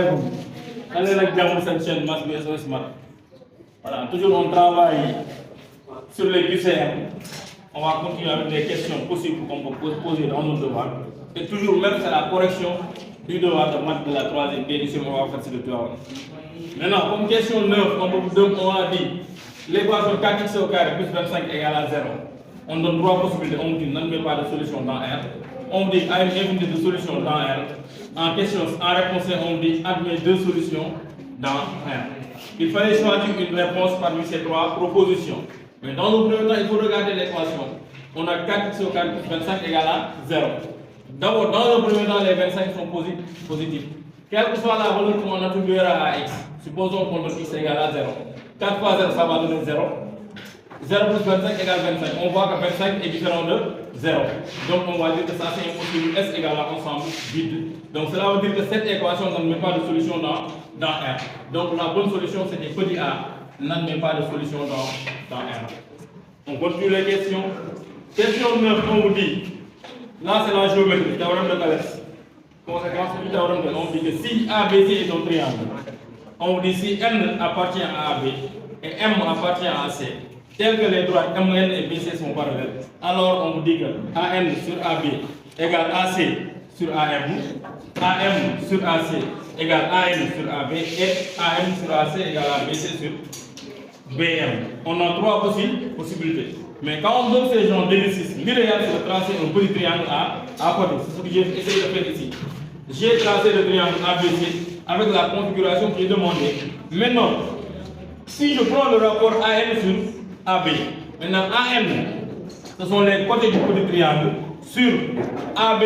salaamaaleykum. Allez nag jàmm seen chaîne Mass bu SOS Smart. Voilà, toujours on travaille sur les QCM. On va continuer avec les questions possibles qu'on peut poser dans nos devoirs. Et toujours même c'est la correction du devoir de maths de la troisième édition on va faire sur le devoir. Maintenant, comme question 9, on a dit l'équation 4x au carré plus 25 égale à 0. On donne trois possibilités, on dit n'admet pas de solution dans R. On dit à une infinité de solutions dans R. En question, en réponse, on dit admet deux solutions dans R. Il fallait choisir une réponse parmi ces trois propositions. Mais dans le premier temps, il faut regarder l'équation. On a 4x au carré plus 25 égale à 0. D'abord, dans le premier temps, les 25 sont positifs. Quelle que soit la valeur qu'on attribuera à x, supposons qu'on donne x égale à 0. 4 fois 0, ça va donner 0. 0 plus 25 égale 25. On voit que 25 est différent de 0. Donc on va dire que ça c'est impossible. S égale à ensemble vide. Donc cela veut dire que cette équation n'admet pas de solution dans R. Donc la bonne solution c'était petit a. N'admet pas de solution dans R. On continue les questions. Question 9, on vous dit. Là c'est la géométrie, théorème de Thalès. Conséquence du théorème de on dit que si ABC est un triangle, on vous dit si N appartient à AB et M appartient à C, tel que les droites MN et BC sont parallèles, alors on vous dit que AN sur AB égale AC sur AM, AM sur AC égale AN sur AB et AM sur AC égale à BC sur BM. On a trois possibilités. Mais quand on donne ces genres d'exercices, l'idéal c'est de tracer un petit triangle à côté. C'est ce que j'ai essayé de faire ici. J'ai tracé le triangle ABC avec la configuration qui est demandée. Maintenant, si je prends le rapport AN sur AB, maintenant AM, ce sont les côtés du petit triangle. Sur AB,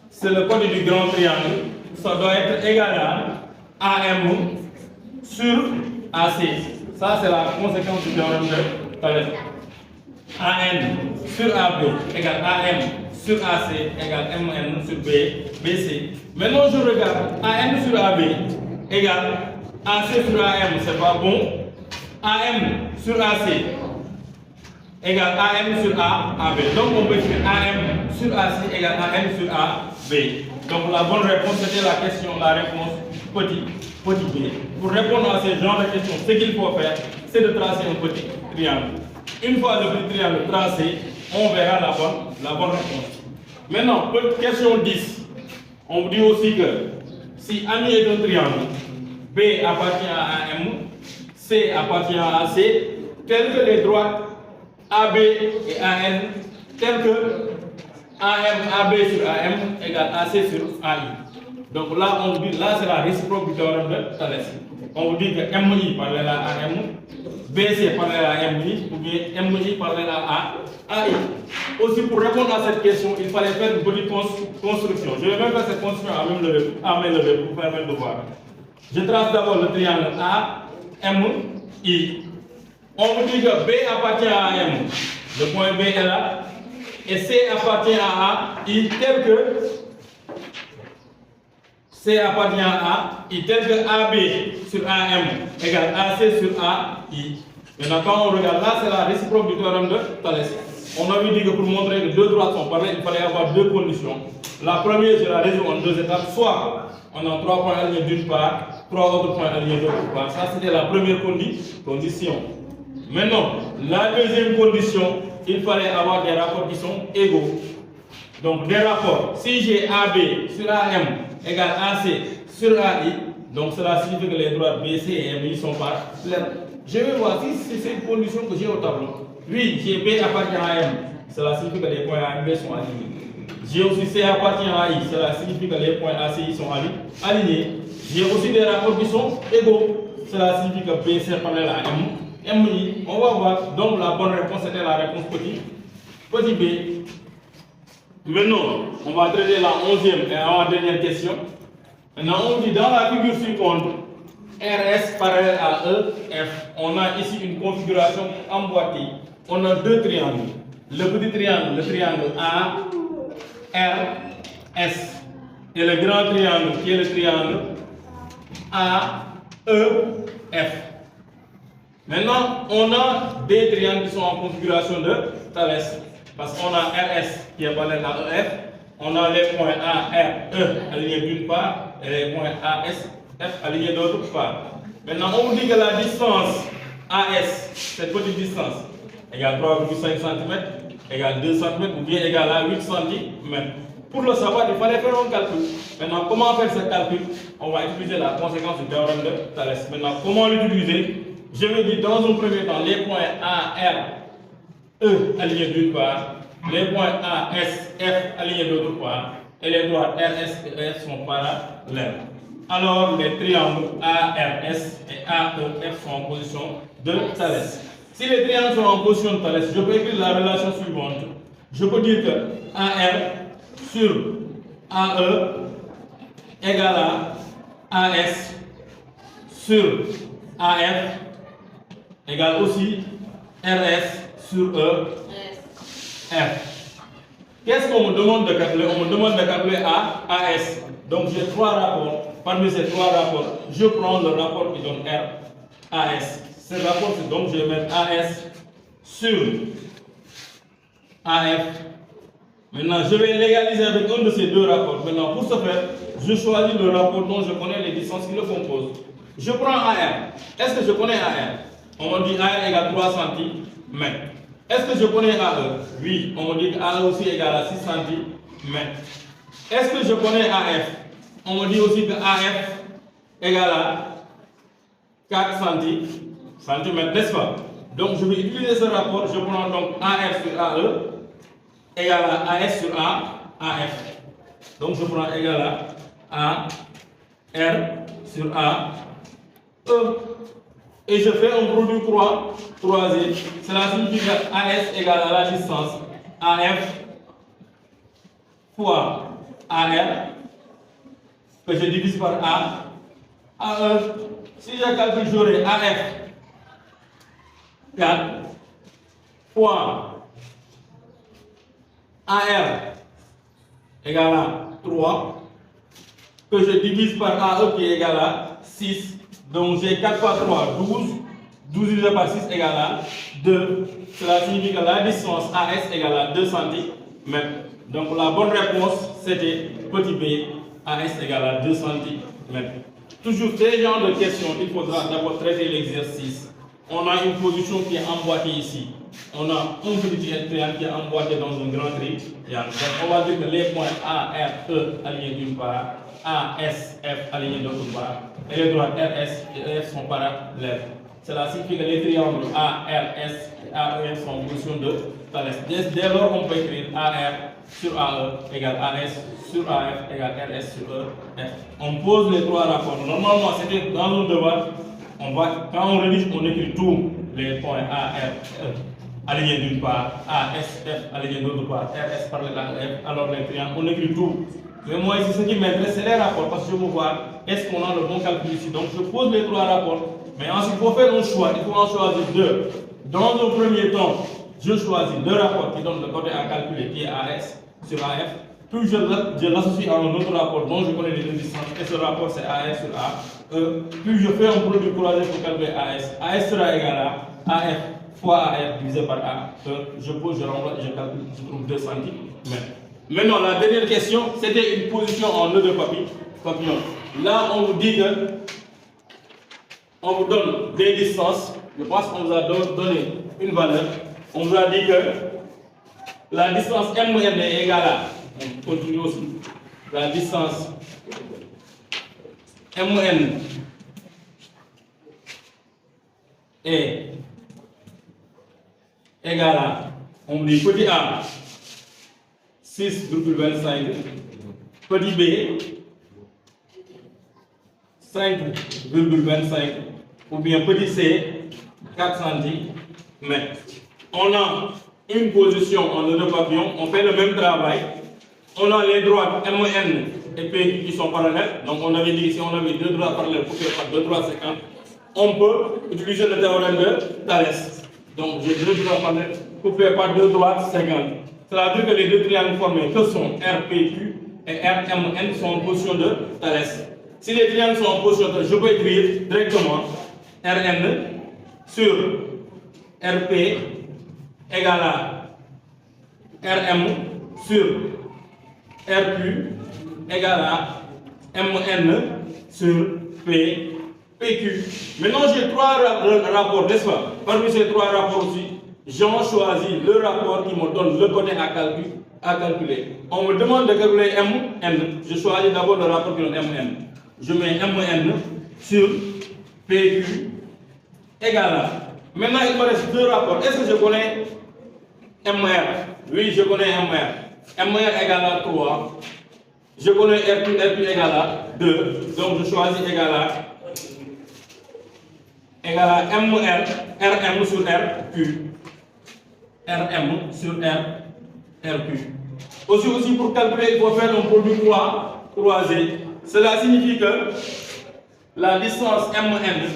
c'est le côté du grand triangle. Ça doit être égal à AM sur AC. Ça, c'est la conséquence du théorème de Thalès. AN sur AB égale AM sur AC égale MN sur BC. Maintenant, je regarde AN sur AB égale AC sur AM, c'est pas bon. AM sur AC égale AM sur AB. Donc, on peut écrire AM sur AC égale AM sur AB. Donc, la bonne réponse, c'était la question, la réponse petit b. Pour répondre à ce genre de questions, ce qu'il faut faire, c'est de tracer un petit triangle. Une fois le petit triangle tracé, on verra la bonne réponse. Maintenant, question 10. On vous dit aussi que si AMI est un triangle, B appartient à AM, C appartient à AC, tel que les droites AB et AN, tel que AM, AB sur AM égale AC sur AI. Donc là, on vous dit, là c'est la réciproque du théorème de Thalès. On vous dit que MI parallèle à AM, BC parallèle à MI, ou bien MI parallèle à AI. Aussi, pour répondre à cette question, il fallait faire une petite construction. Je vais même faire cette construction à main levée pour faire mes devoirs. Je trace d'abord le triangle AMI. On vous dit que B appartient à AM. Le point B est là. Et C appartient à AI tel que C appartient à I tel que AB sur AM égale AC sur AI. Maintenant, quand on regarde là, c'est la réciproque du théorème de Thalès. On avait dit que pour montrer que deux droites sont parallèles, il fallait avoir deux conditions. La première, je la résous en deux étapes. Soit on a trois points alignés d'une part, trois autres points alignés d'autre part. Ça, c'était la première condition. Maintenant, la deuxième condition, il fallait avoir des rapports qui sont égaux. Donc, des rapports. Si j'ai AB sur AM égale AC sur AI, donc cela signifie que les droites BC et MI sont parallèles. Je vais voir si c'est une condition que j'ai au tableau. Oui, j'ai B appartient à M, cela signifie que les points A et B sont alignés. J'ai aussi C appartient à I, cela signifie que les points ACI sont alignés. J'ai aussi des rapports qui sont égaux, cela signifie que BC est parallèle à MI. On va voir, donc la bonne réponse était la réponse petit b. Maintenant, on va traiter la 11e et avant-dernière question. Maintenant, on dit dans la figure suivante, RS parallèle à EF, on a ici une configuration emboîtée. On a deux triangles. Le petit triangle, le triangle ARS. Et le grand triangle qui est le triangle AEF. Maintenant, on a des triangles qui sont en configuration de Thalès. Parce qu'on a RS qui est parallèle à EF, on a les points A, R, E alignés d'une part, et les points AS, F alignés d'autre part. Maintenant, on vous dit que la distance AS, cette petite distance, égale 3,5 cm, égale 2 cm ou bien égale à 8 cm. Pour le savoir, il fallait faire un calcul. Maintenant, comment faire ce calcul? On va utiliser la conséquence du théorème de Thalès. Maintenant, comment l'utiliser? Je vais dire dans un premier temps les points A, R, E alignés d'une part, les points A, S, F alignés d'autre part, et les droites R, S et F sont parallèles. Alors, les triangles ARS et AEF sont en position de Thalès. Si les triangles sont en position de Thalès, je peux écrire la relation suivante. Je peux dire que AR sur AE égale à AS sur AF égale aussi RS sur E F. Qu'est-ce qu'on me demande de calculer? On me demande de calculer AS. Donc j'ai trois rapports. Parmi ces trois rapports, je prends le rapport qui donne RAS. Ce rapport, donc je vais mettre AS sur AF. Maintenant, je vais légaliser avec un de ces deux rapports. Maintenant, pour ce faire, je choisis le rapport dont je connais les distances qui le composent. Je prends AR. Est-ce que je connais AR? On me dit AR égale 3 cm. Est-ce que je connais AE? Oui, on me dit qu'AE aussi égale à 6 cm. Est-ce que je connais AF? On me dit aussi que AF égale à 4 cm, n'est-ce pas? Donc je vais utiliser ce rapport. Je prends donc AR sur AE égale à AS sur AF. Donc je prends égal à R sur E. Et je fais un produit croisé. Cela signifie que AS égale à la distance AF fois AR que je divise par AE. Si je calcule, j'aurai AF 4 fois AR égale à 3 que je divise par AE qui est égal à 6. Donc j'ai 4 fois 3, 12. 12 divisé par 6 égale à 2. Cela signifie que la distance AS égale à 2 cm. Donc la bonne réponse c'était petit b, AS égale à 2 cm. Toujours ces genres de questions, il faudra d'abord traiter l'exercice. On a une position qui est emboîtée ici. On a un petit triangle qui est emboîté dans un grand triangle. Donc on va dire que les points A, R, E alignés d'une part, A, S, F alignés d'autre part, et les droites R, S et F sont parallèles. Cela signifie que les triangles A, R, S et AEF sont en position de Thalès. Dès lors, on peut écrire AR sur AE égale AS sur AF égale RS sur EF. On pose les trois rapports. Normalement, c'était dans nos devoirs. Quand on rédige, on écrit tous les points A, R, E alignés d'une part, A, S, F alignés d'autre part, RS parallèle à EF. Alors les triangles, on écrit tout. Mais moi ici, ce qui m'intéresse, c'est les rapports parce que je veux voir est-ce qu'on a le bon calcul ici. Donc je pose les trois rapports. Mais ensuite, il faut faire un choix. Il faut en choisir deux. Dans un premier temps, je choisis le rapport qui donne le côté à calculer, qui est AS sur AF. Puis je l'associe à un autre rapport dont je connais les deux distances. Et ce rapport, c'est AS sur AE. Puis je fais un produit croisé pour calculer AS. AS sera égal à AF fois AF divisé par AE. Je pose, je renvoie, je calcule, je trouve 2 cm. Maintenant, la dernière question, c'était une position en nœud de papillon. Là, on vous dit que on vous donne des distances. Je pense qu'on vous a donné une valeur. On vous a dit que la distance MN est égale à, on continue aussi, la distance MN est égale à, on dit petit a, 6,25, petit b, 5,25, ou bien petit c, 4 cm. On a une position en nœud de papillon, on fait le même travail. On a les droites MN et P qui sont parallèles. Donc on avait dit si on avait deux droites parallèles coupées par deux droites séquentes, on peut utiliser le théorème de Thalès. Donc j'ai deux droites parallèles coupées par deux droites séquentes. Cela veut dire que les deux triangles formés que sont RPQ et RMN sont en position de Thalès. Si les triangles sont en position de Thalès, je peux écrire directement Rn sur Rp égale à Rm sur Rq égale à MN sur PQ. Maintenant, j'ai 3 rapports, n'est-ce pas? Parmi ces 3 rapports aussi, j'en choisis le rapport qui me donne le côté à calculer. On me demande de calculer MN. Je choisis d'abord le rapport qui donne MN. Je mets MN sur PQ égale à. Maintenant, il me reste 2 rapports. Est-ce que je connais MR? Oui, je connais MR. MR égale à 3. Je connais RQ égale à 2. Donc, je choisis égale à MR, RM sur RQ. RM sur RQ. Aussi, pour calculer, il faut faire un produit croisé. Cela signifie que la distance MN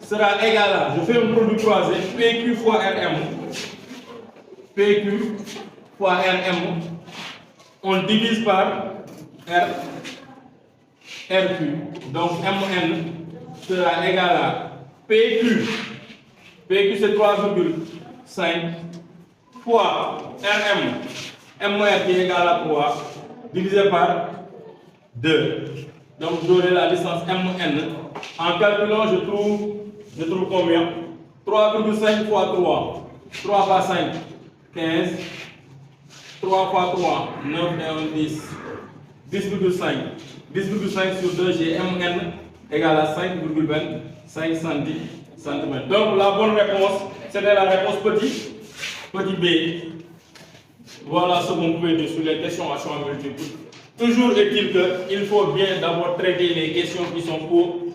sera égale à, je fais un produit croisé, PQ fois RM. PQ fois RM, on divise par RQ. Donc MN sera égal à PQ. PQ c'est 3,5 fois RM. MR qui est égal à 3 divisé par 2. Donc j'aurai la distance MN. En calculant, je trouve combien? 3,5 fois 3. 3 fois 5, 15. 3 fois 3, 9 et 1, 10. 10,5. 10,5 sur 2, j'ai MN égale à 5,25 cm. Donc la bonne réponse, c'était la réponse petit b. Voilà ce qu'on pouvait dire sur les questions à choix multiples. Toujours est-il qu'il faut bien d'abord traiter les questions qui sont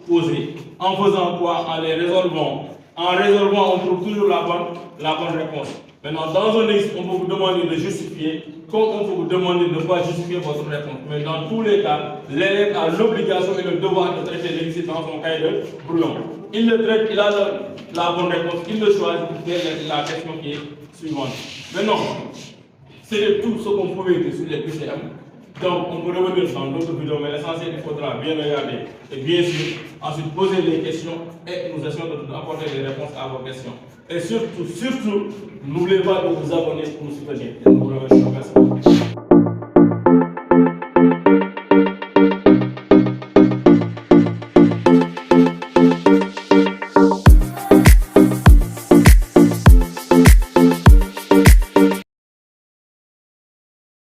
posées. En faisant quoi? En les résolvant. En résolvant, on trouve toujours la bonne réponse. Maintenant, dans un exercice, on peut vous demander de justifier, comme on peut vous demander de ne pas justifier votre réponse. Mais dans tous les cas, l'élève a l'obligation et le devoir de traiter l'exercice dans son cahier de brouillon. Il le traite, il a la bonne réponse, il le choisit pour faire la question qui est suivante. Maintenant, c'est tout ce qu'on pouvait dire sur les QCM. Donc, on peut revenir dans d'autres vidéos, mais l'essentiel, il faudra bien regarder et bien sûr, ensuite poser des questions et nous essayons d'apporter des réponses à vos questions. Et surtout, n'oubliez pas de vous abonner pour nous soutenir. Et nous vous remercions. Merci.